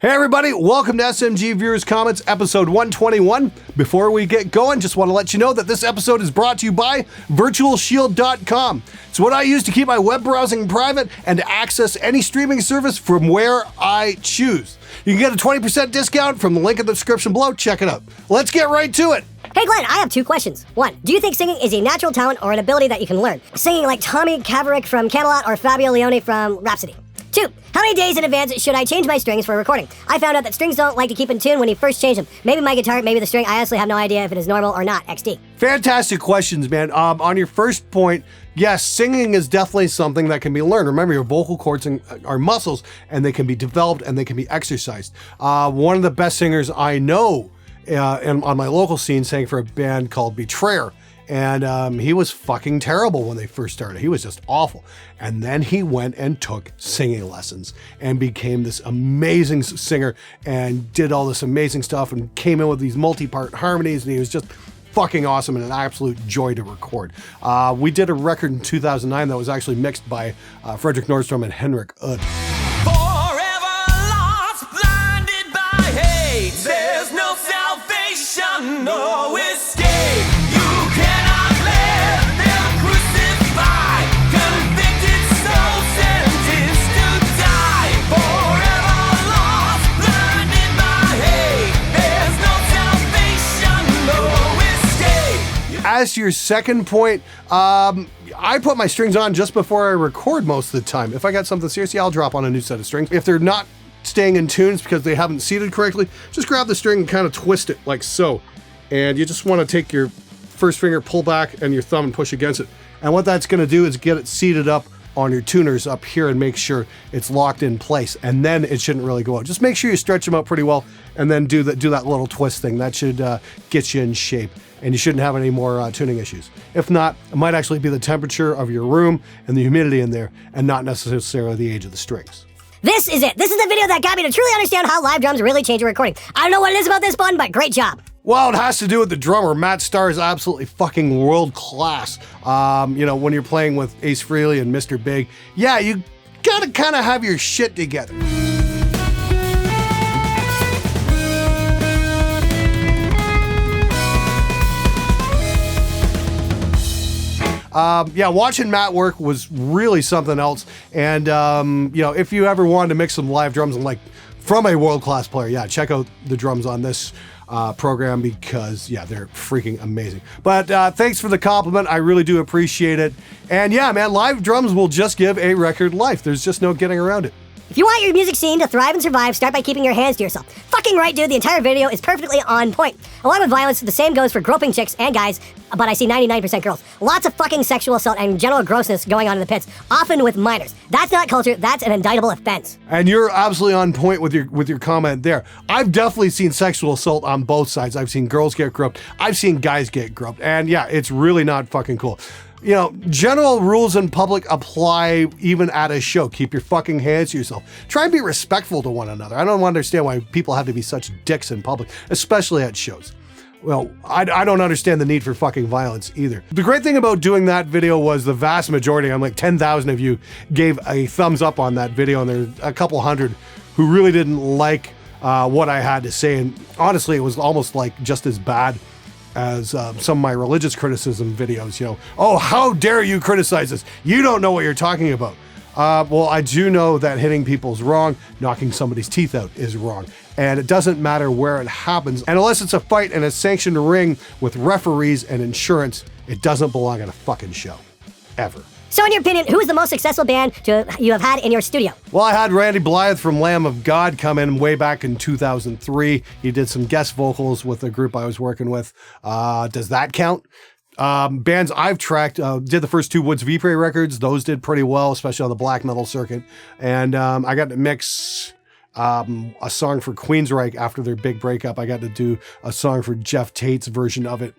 Hey everybody, welcome to SMG Viewers Comments, episode 121. Before we get going, just want to let you know that this episode is brought to you by virtualshield.com. It's what I use to keep my web browsing private and to access any streaming service from where I choose. You can get a 20% discount from the link in the description below. Check it out. Let's get right to it. Hey Glenn, I have two questions. One, do you think singing is a natural talent or an ability that you can learn? Singing like Tommy Caverick from Camelot or Fabio Leone from Rhapsody. Two, how many days in advance should I change my strings for recording? I found out that strings don't like to keep in tune when you first change them. Maybe my guitar, maybe the string. I honestly have no idea if it is normal or not. XD. Fantastic questions, man. On your first point, yes, singing is definitely something that can be learned. Remember, your vocal cords are muscles, and they can be developed and they can be exercised. One of the best singers I know on my local scene sang for a band called Betrayer. And he was fucking terrible when they first started. He was just awful. And then he went and took singing lessons and became this amazing singer and did all this amazing stuff and came in with these multi-part harmonies, and he was just fucking awesome and an absolute joy to record. We did a record in 2009 that was actually mixed by Frederick Nordstrom and Henrik Udd. Forever lost, blinded by hate. There's no salvation, no escape. As to your second point, I put my strings on just before I record most of the time. If I got something serious, yeah, I'll drop on a new set of strings. If they're not staying in tunes because they haven't seated correctly, just grab the string and kind of twist it like so. And you just want to take your first finger, pull back, and your thumb and push against it. And what that's going to do is get it seated up on your tuners up here and make sure it's locked in place. And then it shouldn't really go out. Just make sure you stretch them out pretty well and then do that little twist thing. That should get you in shape. And you shouldn't have any more tuning issues. If not, it might actually be the temperature of your room and the humidity in there and not necessarily the age of the strings. This is it. This is the video that got me to truly understand how live drums really change a recording. I don't know what it is about this one, but great job. Well, it has to do with the drummer. Matt Starr is absolutely fucking world class. When you're playing with Ace Frehley and Mr. Big, yeah, you gotta kind of have your shit together. Watching Matt work was really something else. And, if you ever wanted to mix some live drums and from a world-class player, yeah, check out the drums on this program because, yeah, they're freaking amazing. But thanks for the compliment. I really do appreciate it. And yeah, man, live drums will just give a record life. There's just no getting around it. If you want your music scene to thrive and survive, start by keeping your hands to yourself. Fucking right, dude. The entire video is perfectly on point. Along with violence, the same goes for groping chicks and guys, but I see 99% girls. Lots of fucking sexual assault and general grossness going on in the pits, often with minors. That's not culture. That's an indictable offense. And you're absolutely on point with your comment there. I've definitely seen sexual assault on both sides. I've seen girls get groped. I've seen guys get groped. And yeah, it's really not fucking cool. General rules in public apply even at a show. Keep your fucking hands to yourself. Try and be respectful to one another. I don't understand why people have to be such dicks in public, especially at shows. Well, I don't understand the need for fucking violence either. The great thing about doing that video was the vast majority, I'm like 10,000 of you, gave a thumbs up on that video, and there's a couple hundred who really didn't like what I had to say. And honestly, it was almost like just as bad as some of my religious criticism videos, oh, how dare you criticize this? You don't know what you're talking about. Well, I do know that hitting people's wrong, knocking somebody's teeth out is wrong. And it doesn't matter where it happens. And unless it's a fight in a sanctioned ring with referees and insurance, it doesn't belong at a fucking show. Ever. So in your opinion, who is the most successful band you have had in your studio? Well, I had Randy Blythe from Lamb of God come in way back in 2003. He did some guest vocals with the group I was working with. Does that count? Bands I've tracked, did the first two Woods Vipre records. Those did pretty well, especially on the black metal circuit. And I got to mix a song for Queensryche after their big breakup. I got to do a song for Jeff Tate's version of it.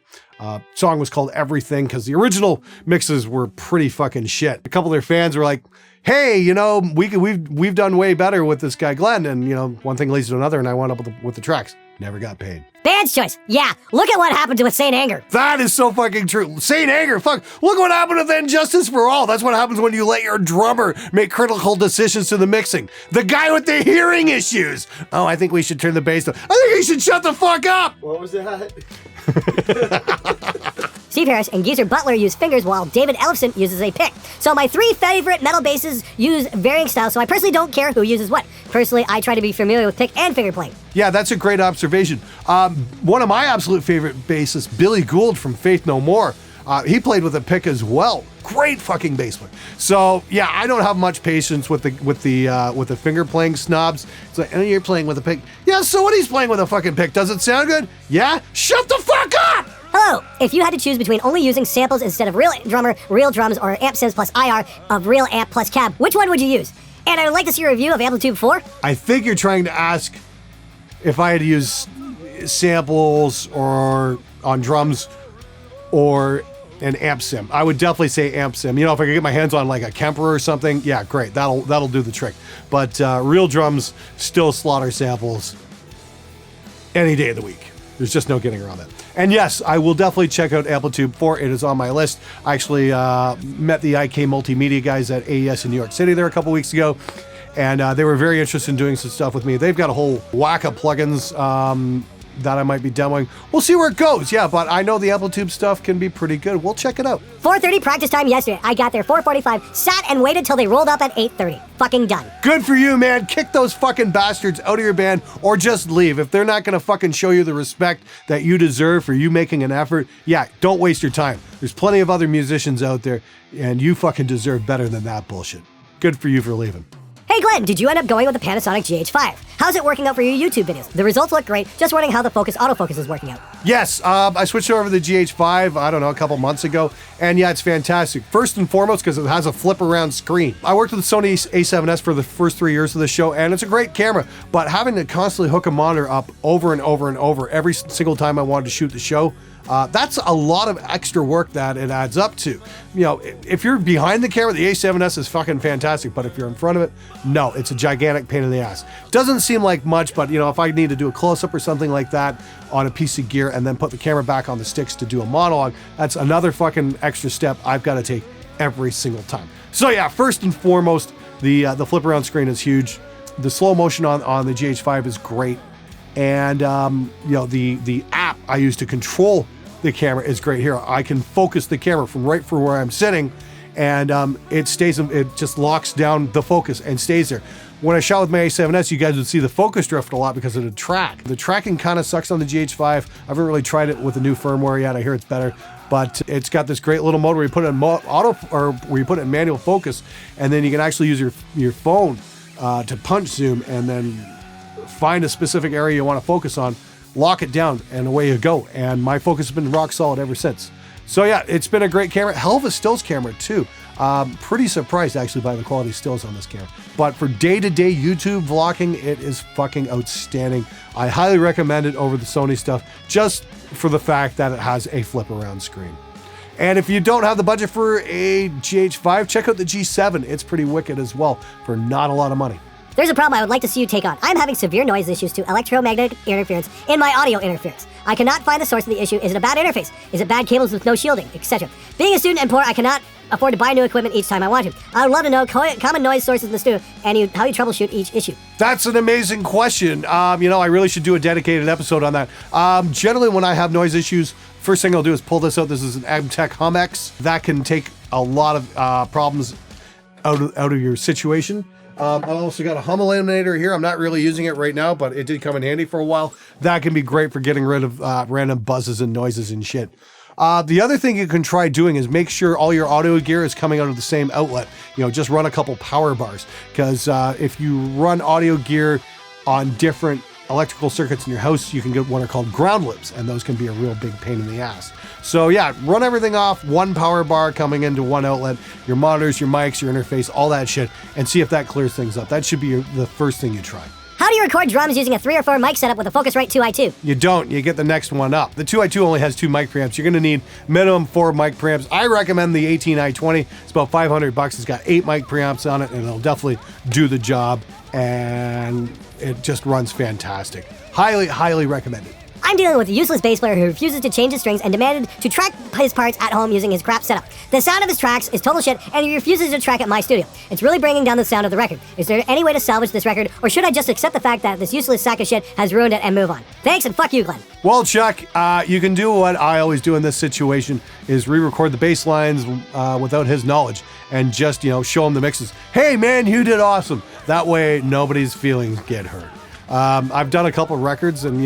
Song was called Everything because the original mixes were pretty fucking shit. A couple of their fans were like, hey, we've done way better with this guy Glenn, and one thing leads to another, and I wound up with the tracks. never got paid. Band's choice. Yeah, look at what happened with Saint Anger. That is so fucking true. Saint Anger, fuck. Look what happened with Injustice for All. That's what happens when you let your drummer make critical decisions to the mixing. The guy with the hearing issues. Oh, I think we should turn the bass down. I think he should shut the fuck up. What was that? Steve Harris and Geezer Butler use fingers while David Ellefson uses a pick. So my 3 favorite metal basses use varying styles, so I personally don't care who uses what. Personally, I try to be familiar with pick and finger playing. Yeah, that's a great observation. One of my absolute favorite bassists, Billy Gould from Faith No More, he played with a pick as well. Great fucking bass player. So yeah, I don't have much patience with the finger playing snobs. It's like, oh, you're playing with a pick. Yeah, so what? He's playing with a fucking pick. Does it sound good? Yeah. Shut the fuck up. Hello! If you had to choose between only using samples instead of real drummer, real drums, or amp sims plus IR of real amp plus cab, which one would you use? And I would like to see a review of Amplitude 4. I think you're trying to ask if I had to use samples or on drums or an amp sim. I would definitely say amp sim. You know, if I could get my hands on like a Kemper or something, yeah, great. That'll do the trick. But real drums still slaughter samples any day of the week. There's just no getting around that. And yes, I will definitely check out Amplitude 4. It is on my list. I actually met the IK Multimedia guys at AES in New York City there a couple weeks ago, and they were very interested in doing some stuff with me. They've got a whole whack of plugins that I might be demoing. We'll see where it goes. Yeah, but I know the Amplitude stuff can be pretty good. We'll check it out. 4:30 practice time yesterday. I got there 4:45, sat and waited till they rolled up at 8:30. Fucking done. Good for you, man. Kick those fucking bastards out of your band or just leave. If they're not going to fucking show you the respect that you deserve for you making an effort, yeah, don't waste your time. There's plenty of other musicians out there, and you fucking deserve better than that bullshit. Good for you for leaving. Hey Glenn, did you end up going with the Panasonic GH5? How's it working out for your YouTube videos? The results look great. Just wondering how the autofocus is working out. Yes, I switched over to the GH5, I don't know, a couple months ago. And yeah, it's fantastic. First and foremost, because it has a flip around screen. I worked with the Sony A7S for the first 3 years of the show, and it's a great camera. But having to constantly hook a monitor up over and over and over every single time I wanted to shoot the show, that's a lot of extra work that it adds up to. You know, if you're behind the camera, the A7S is fucking fantastic, but if you're in front of it, no, it's a gigantic pain in the ass. Doesn't seem like much, but you know, if I need to do a close-up or something like that on a piece of gear and then put the camera back on the sticks to do a monologue, that's another fucking extra step I've got to take every single time. So yeah, first and foremost, the flip around screen is huge. The slow motion on the GH5 is great. And you know, the app I use to control the camera is great here. I can focus the camera from right from where I'm sitting, and it just locks down the focus and stays there. When I shot with my A7S, you guys would see the focus drift a lot because of the track. The tracking kind of sucks on the GH5. I haven't really tried it with the new firmware yet. I hear it's better, but it's got this great little mode where you put it in where you put it in manual focus, and then you can actually use your phone to punch zoom and then find a specific area you want to focus on, lock it down, and away you go. And my focus has been rock solid ever since. So yeah, it's been a great camera. Hell of a stills camera too. Pretty surprised actually by the quality stills on this camera. But for day-to-day YouTube vlogging, it is fucking outstanding. I highly recommend it over the Sony stuff, just for the fact that it has a flip around screen. And if you don't have the budget for a GH5, check out the G7. It's pretty wicked as well for not a lot of money. There's a problem I would like to see you take on. I'm having severe noise issues to electromagnetic interference in my audio interference. I cannot find the source of the issue. Is it a bad interface? Is it bad cables with no shielding, etc.? Being a student and poor, I cannot afford to buy new equipment each time I want to. I would love to know common noise sources in the studio and how you troubleshoot each issue. That's an amazing question. You know, I really should do a dedicated episode on that. Generally, when I have noise issues, first thing I'll do is pull this out. This is an Amtech HumX. That can take a lot of problems out of your situation. I've also got a hum eliminator here. I'm not really using it right now, but it did come in handy for a while. That can be great for getting rid of random buzzes and noises and shit. The other thing you can try doing is make sure all your audio gear is coming out of the same outlet. You know, just run a couple power bars, because if you run audio gear on different electrical circuits in your house, you can get what are called ground loops, and those can be a real big pain in the ass. So yeah, run everything off one power bar coming into one outlet, your monitors, your mics, your interface, all that shit, and see if that clears things up. That should be the first thing you try. How do you record drums using a 3 or 4 mic setup with a Focusrite 2i2? You don't. You get the next one up. The 2i2 only has 2 mic preamps. You're going to need minimum 4 mic preamps. I recommend the 18i20. It's about $500. It's got 8 mic preamps on it, and it'll definitely do the job, and it just runs fantastic. Highly, highly recommended. I'm dealing with a useless bass player who refuses to change his strings and demanded to track his parts at home using his crap setup. The sound of his tracks is total shit, and he refuses to track at my studio. It's really bringing down the sound of the record. Is there any way to salvage this record, or should I just accept the fact that this useless sack of shit has ruined it and move on? Thanks, and fuck you, Glenn. Well, Chuck, you can do what I always do in this situation, is re-record the bass lines without his knowledge, and just, show him the mixes. Hey, man, you did awesome. That way, nobody's feelings get hurt. I've done a couple records, and,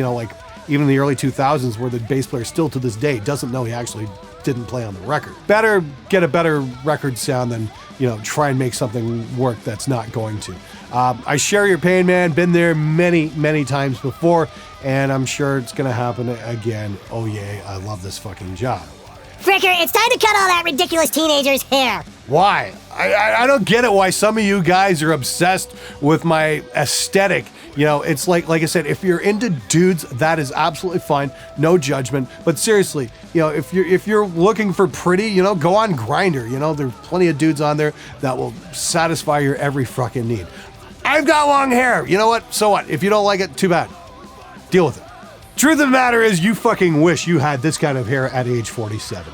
even in the early 2000s, where the bass player still to this day doesn't know he actually didn't play on the record. Better get a better record sound than, try and make something work that's not going to. I share your pain, man. Been there many, many times before, and I'm sure it's gonna happen again. Oh yeah, I love this fucking job. Fricker, it's time to cut all that ridiculous teenager's hair. Why? I don't get it why some of you guys are obsessed with my aesthetic. It's like I said, if you're into dudes, that is absolutely fine. No judgment. But seriously, if you're looking for pretty, go on Grindr. There's plenty of dudes on there that will satisfy your every fucking need. I've got long hair. You know what? So what? If you don't like it, too bad. Deal with it. Truth of the matter is, you fucking wish you had this kind of hair at age 47.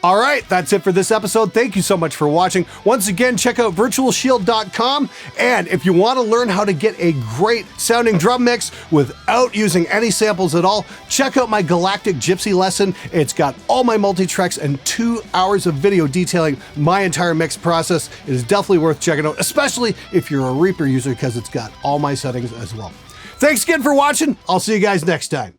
All right, that's it for this episode. Thank you so much for watching. Once again, check out virtualshield.com. And if you want to learn how to get a great sounding drum mix without using any samples at all, check out my Galactic Gypsy lesson. It's got all my multi-tracks and 2 hours of video detailing my entire mix process. It is definitely worth checking out, especially if you're a Reaper user, because it's got all my settings as well. Thanks again for watching. I'll see you guys next time.